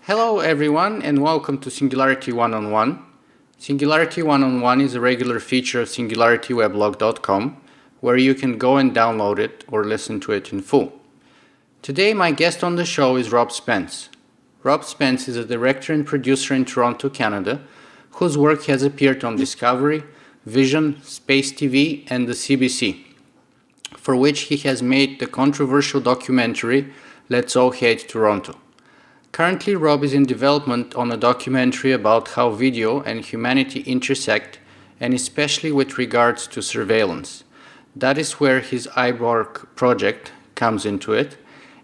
Hello everyone and welcome to Singularity One-on-One. Singularity One-on-One is a regular feature of singularityweblog.com where you can go and download it or listen to it in full. Today my guest on the show is Rob Spence. Rob Spence is a director and producer in Toronto, Canada, whose work has appeared on Discovery, Vision, Space TV and the CBC, for which he has made the controversial documentary Let's All Hate Toronto. Currently, Rob is in development on a documentary about how video and humanity intersect, and especially with regards to surveillance. That is where his Eyeborg project comes into it,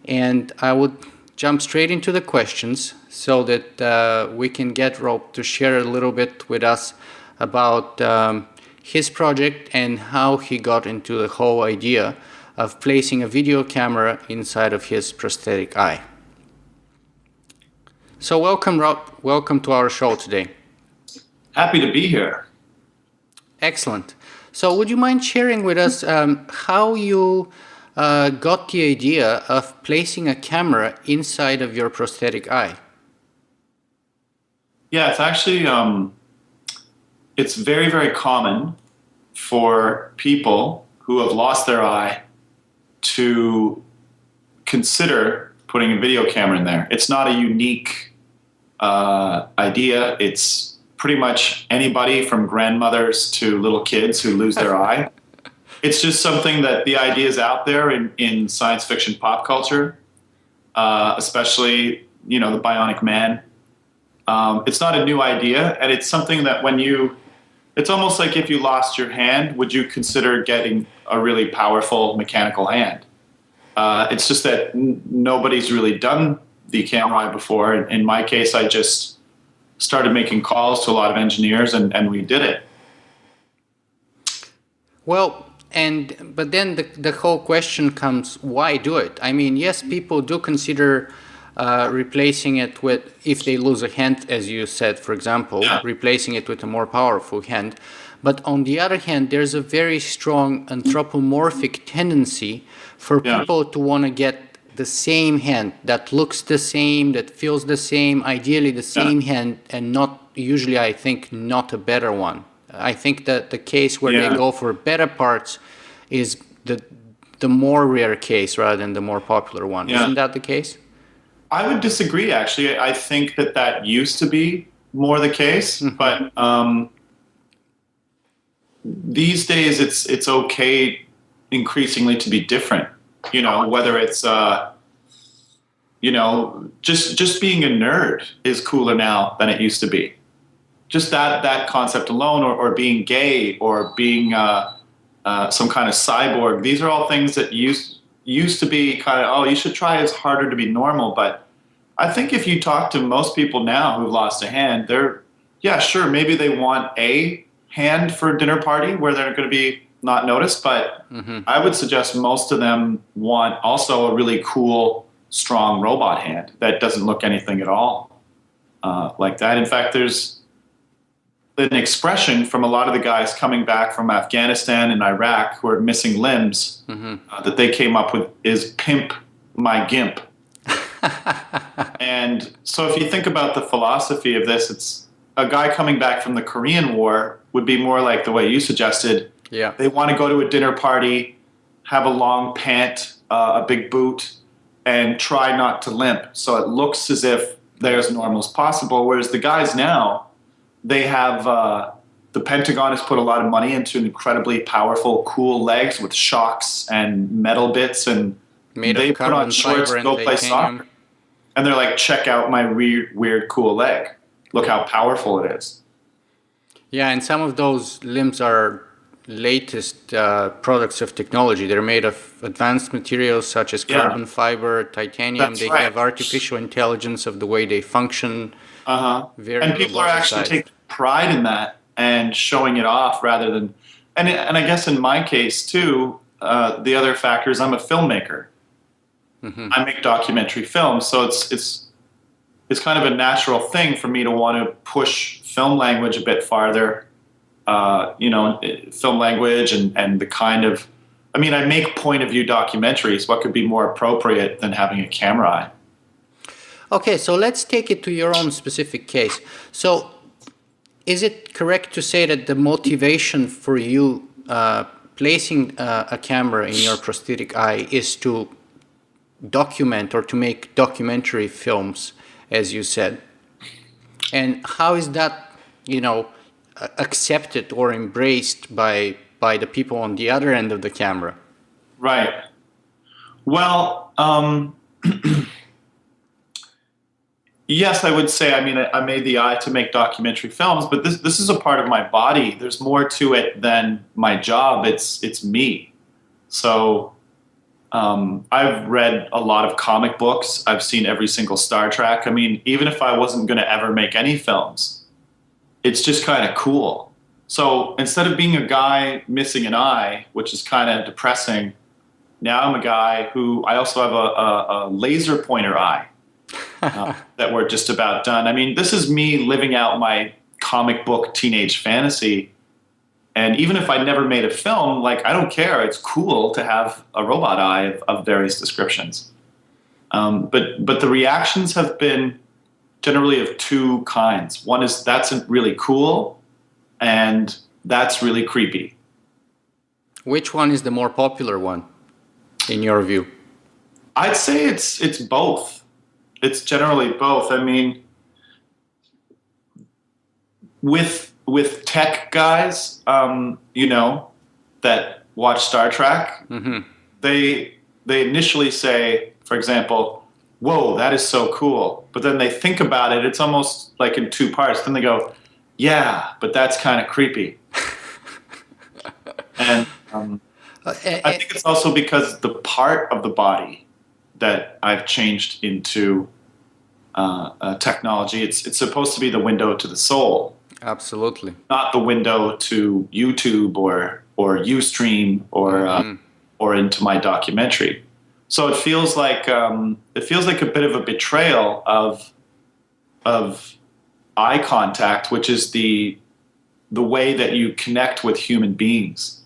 and I would jump straight into the questions so that we can get Rob to share a little bit with us about his project and how he got into the whole idea of placing a video camera inside of his prosthetic eye. So welcome, Rob. Welcome to our show today. Happy to be here. Excellent. So would you mind sharing with us how you got the idea of placing a camera inside of your prosthetic eye? Yeah, it's actually, it's very, very common for people who have lost their eye to consider putting a video camera in there. It's not a unique idea. It's pretty much anybody from grandmothers to little kids who lose their eye. It's just something that the idea is out there in science fiction pop culture, especially, the Bionic Man. It's not a new idea, and it's something that it's almost like if you lost your hand, would you consider getting a really powerful mechanical hand? It's just that nobody's really done the camera eye before. In my case, I just started making calls to a lot of engineers, and we did it. Well, but then the whole question comes, why do it? I mean, yes, people do consider replacing it with, if they lose a hand, as you said, for example, replacing it with a more powerful hand. But on the other hand, there's a very strong anthropomorphic tendency for people to want to get the same hand that looks the same, that feels the same, ideally the same hand, and not usually, I think, not a better one. I think that the case where they go for better parts is the more rare case rather than the more popular one. Yeah. Isn't that the case? I would disagree, actually. I think that used to be more the case, but these days it's okay increasingly to be different. Whether it's just being a nerd is cooler now than it used to be. Just that concept alone, or being gay, or being some kind of cyborg. These are all things that used to be kind of, you should try as harder to be normal. But I think if you talk to most people now who've lost a hand, sure, maybe they want a hand for a dinner party where they're going to be not noticed, but I would suggest most of them want also a really cool, strong robot hand that doesn't look anything at all like that. In fact, there's an expression from a lot of the guys coming back from Afghanistan and Iraq who are missing limbs that they came up with is "pimp my gimp." And so if you think about the philosophy of this, it's a guy coming back from the Korean War would be more like the way you suggested. Yeah. They want to go to a dinner party, have a long pant, a big boot, and try not to limp. So it looks as if they're as normal as possible. Whereas the guys now, they have, the Pentagon has put a lot of money into incredibly powerful, cool legs with shocks and metal bits, and they put on shorts and go play soccer. And they're like, check out my weird, cool leg. Look how powerful it is. Yeah, and some of those limbs are latest products of technology. They're made of advanced materials such as carbon fiber, titanium. They have artificial intelligence of the way they function. And people are actually taking pride in that and showing it off rather than... And I guess in my case, too, the other factor is I'm a filmmaker. I make documentary films, so it's kind of a natural thing for me to want to push film language a bit farther. Film language and the kind of... I mean, I make point-of-view documentaries. What could be more appropriate than having a camera eye? Okay, so let's take it to your own specific case. So, is it correct to say that the motivation for you placing a camera in your prosthetic eye is to document or to make documentary films, as you said? And how is that, accepted or embraced by the people on the other end of the camera? Right. Well, yes, I would say. I mean, I made the eye to make documentary films, but this is a part of my body. There's more to it than my job. It's me. So I've read a lot of comic books. I've seen every single Star Trek. I mean, even if I wasn't going to ever make any films, it's just kind of cool. So instead of being a guy missing an eye, which is kind of depressing, now I'm a guy who I also have a laser pointer eye. That we're just about done. I mean, this is me living out my comic book teenage fantasy. And even if I never made a film, like, I don't care. It's cool to have a robot eye of various descriptions. But the reactions have been generally of two kinds. One is, that's really cool, and that's really creepy. Which one is the more popular one, in your view? I'd say it's both. It's generally both. I mean, with tech guys, that watch Star Trek, they initially say, for example, "Whoa, that is so cool," but then they think about it. It's almost like in two parts. Then they go, "Yeah, but that's kind of creepy." And I think it's also because the part of the body that I've changed into technology. It's supposed to be the window to the soul. Absolutely. Not the window to YouTube or Ustream or into my documentary. So it feels like a bit of a betrayal of eye contact, which is the way that you connect with human beings.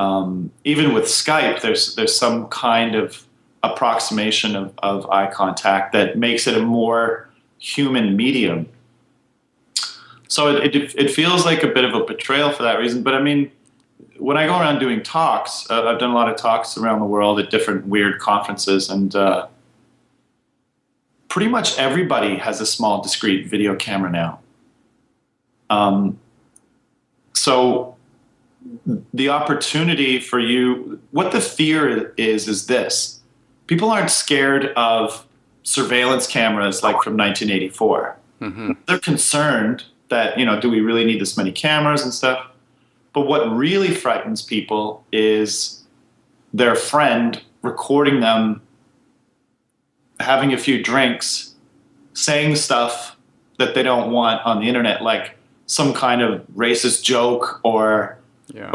Even with Skype, there's some kind of approximation of eye contact that makes it a more human medium. So it feels like a bit of a betrayal for that reason. But I mean, when I go around doing talks, I've done a lot of talks around the world at different weird conferences, and pretty much everybody has a small discrete video camera now. So the opportunity for you, what the fear is this. People aren't scared of surveillance cameras like from 1984. They're concerned that, do we really need this many cameras and stuff? But what really frightens people is their friend recording them having a few drinks, saying stuff that they don't want on the internet, like some kind of racist joke or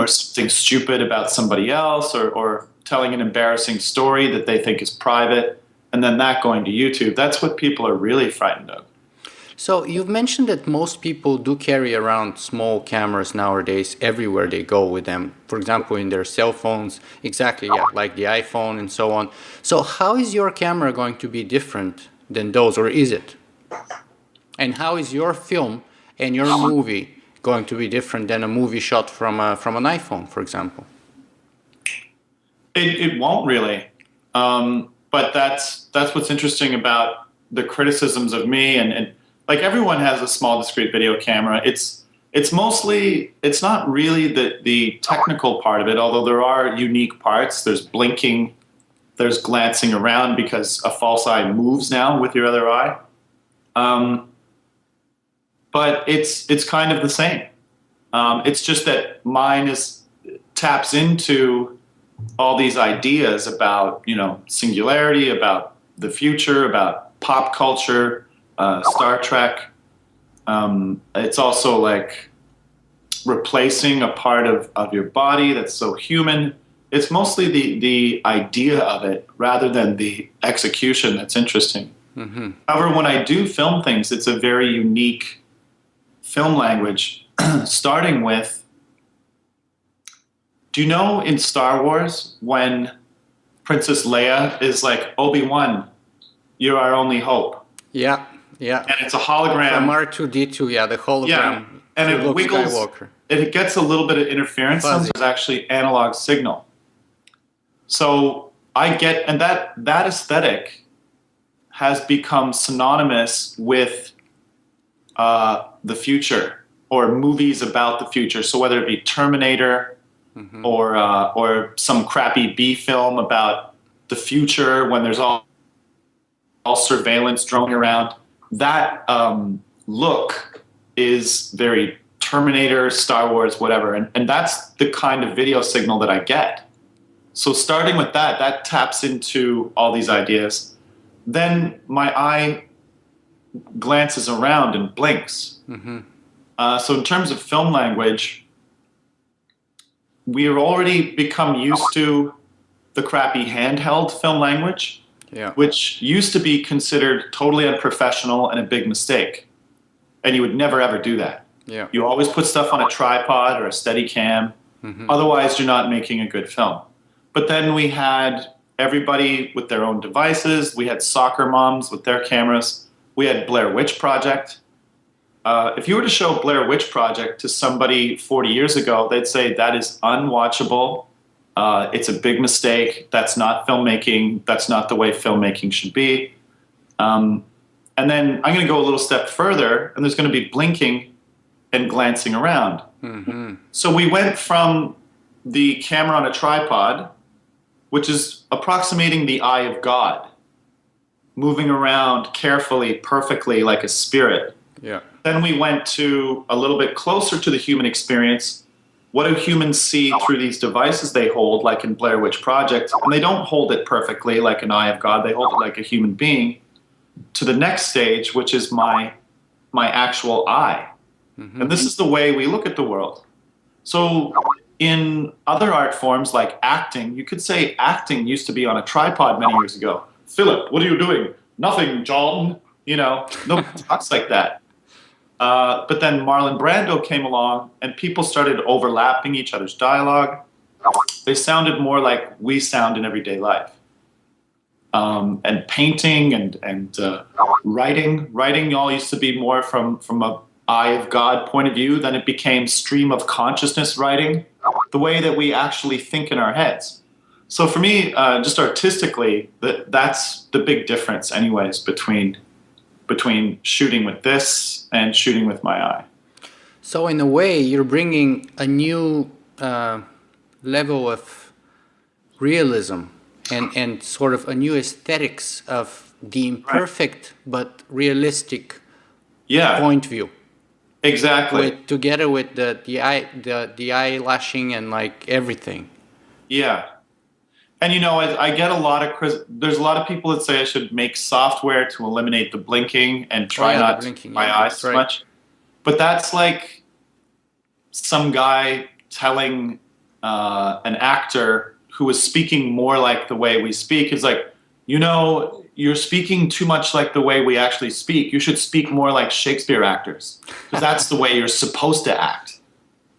something stupid about somebody else, or telling an embarrassing story that they think is private, and then that going to YouTube. That's what people are really frightened of. So you've mentioned that most people do carry around small cameras nowadays everywhere they go with them. For example, in their cell phones, exactly, like the iPhone and so on. So how is your camera going to be different than those, or is it? And how is your film and your movie going to be different than a movie shot from an iPhone, for example? It won't really. But that's what's interesting about the criticisms of me, and like, everyone has a small discrete video camera. It's not really the technical part of it, although there are unique parts. There's blinking, there's glancing around because a false eye moves now with your other eye. But it's kind of the same. It's just that mine taps into all these ideas about, singularity, about the future, about pop culture, Star Trek. It's also like replacing a part of your body that's so human. It's mostly the idea of it rather than the execution that's interesting. However, when I do film things, it's a very unique film language, starting with, do you know in Star Wars when Princess Leia is like, Obi-Wan, you're our only hope? Yeah, yeah. and it's a From hologram. R2D2, yeah, the hologram Yeah, and to it Luke wiggles. Skywalker. It gets a little bit of interference. Fuzzy. There's actually analog signal. So I get, and that aesthetic has become synonymous with the future or movies about the future. So whether it be Terminator or some crappy B film about the future when there's all surveillance droning around, that look is very Terminator, Star Wars, whatever. And that's the kind of video signal that I get. So starting with that taps into all these ideas. Then my eye glances around and blinks. So in terms of film language, we have already become used to the crappy handheld film language, which used to be considered totally unprofessional and a big mistake. And you would never, ever do that. Yeah. You always put stuff on a tripod or a steady cam. Otherwise, you're not making a good film. But then we had everybody with their own devices. We had soccer moms with their cameras. We had Blair Witch Project. If you were to show Blair Witch Project to somebody 40 years ago, they'd say that is unwatchable. It's a big mistake. That's not filmmaking. That's not the way filmmaking should be. And then I'm going to go a little step further, and there's going to be blinking and glancing around. So we went from the camera on a tripod, which is approximating the eye of God, moving around carefully, perfectly, like a spirit. Yeah. Then we went to a little bit closer to the human experience. What do humans see through these devices they hold, like in Blair Witch Project? And they don't hold it perfectly like an eye of God. They hold it like a human being. To the next stage, which is my actual eye. And this is the way we look at the world. So in other art forms like acting, you could say acting used to be on a tripod many years ago. Philip, what are you doing? Nothing, John. You know, nobody talks like that. But then Marlon Brando came along and people started overlapping each other's dialogue. They sounded more like we sound in everyday life. And painting and writing all used to be more from a eye of God point of view. Then it became stream of consciousness writing, the way that we actually think in our heads. So for me, just artistically, that's the big difference anyways between shooting with this and shooting with my eye. So in a way, you're bringing a new level of realism and sort of a new aesthetics of the imperfect but realistic point view. Exactly. Together with the eyelashing and like everything. Yeah. And you know, I get a lot of there's a lot of people that say I should make software to eliminate the blinking and try not to my eyes so much. But that's like some guy telling an actor who is speaking more like the way we speak is like, you know, you're speaking too much like the way we actually speak. You should speak more like Shakespeare actors because that's the way you're supposed to act,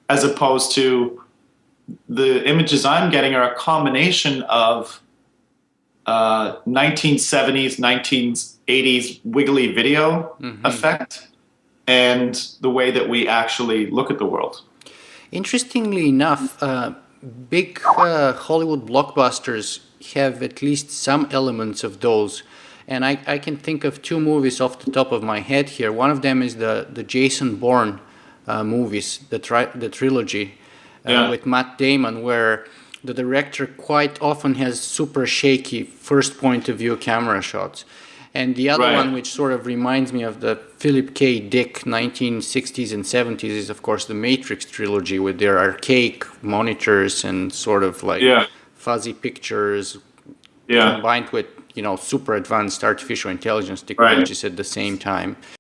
as opposed to the images I'm getting are a combination of 1970s, 1980s wiggly video effect and the way that we actually look at the world. Interestingly enough, big Hollywood blockbusters have at least some elements of those. And I can think of two movies off the top of my head here. One of them is the Jason Bourne movies, the trilogy with Matt Damon, where the director quite often has super shaky first point of view camera shots. And the other one, which sort of reminds me of the Philip K. Dick 1960s and 70s, is of course the Matrix trilogy with their archaic monitors and sort of like fuzzy pictures combined with, you know, super advanced artificial intelligence technologies at the same time.